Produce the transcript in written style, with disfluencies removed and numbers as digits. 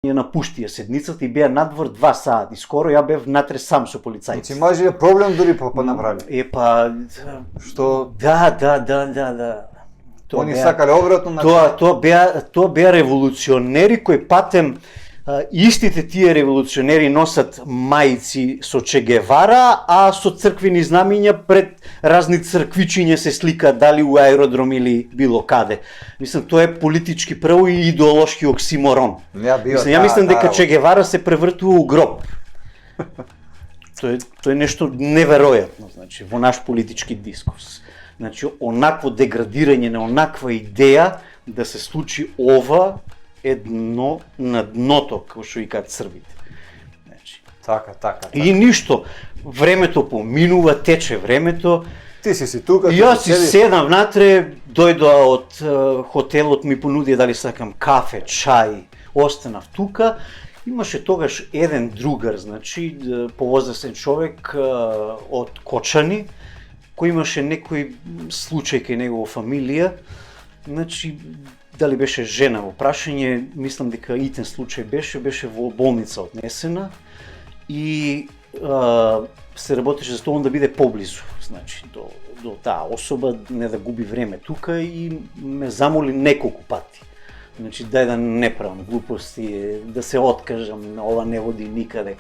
ја напуштија седницата и беа надвор 2 сати. Скоро ја бев внатре сам со полицајци. Значи може проблем дури па направи. Што Да. Они сакале обратно на Тоа беа револуционери кои патем истите тие револуционери носат мајци со Че Гевара, а со црквени знамиња пред разни црквичиња се сликаат дали у аеродром или било каде. Мислам, тоа е политички прво и идеолошки оксиморон. Ја мислам дека Че Гевара се превртува у гроб. Тоа е нешто неверојатно, значи, во наш политички дискурс. Значи, онакво деградирање на онаква идеја да се случи ова едно на дното, како што и кажат србите. Значи, така. И ништо, времето поминува, тече времето. Ти си тука, Јас си седам внатре, дојдоа од хотелот, ми понудија дали сакам кафе, чај, останав тука. Имаше тогаш еден другар, значи, повозрасен човек од Кочани, кој имаше некој случај кај негова фамилија, значи, дали беше жена во прашање, мислам дека итен случај беше во болница однесена и се работеше за тоа да биде поблизу, значи, до таа особа, не да губи време тука и ме замоли неколку пати. Значи, дај да не правам глупости, да се откажам, ова не води никаде.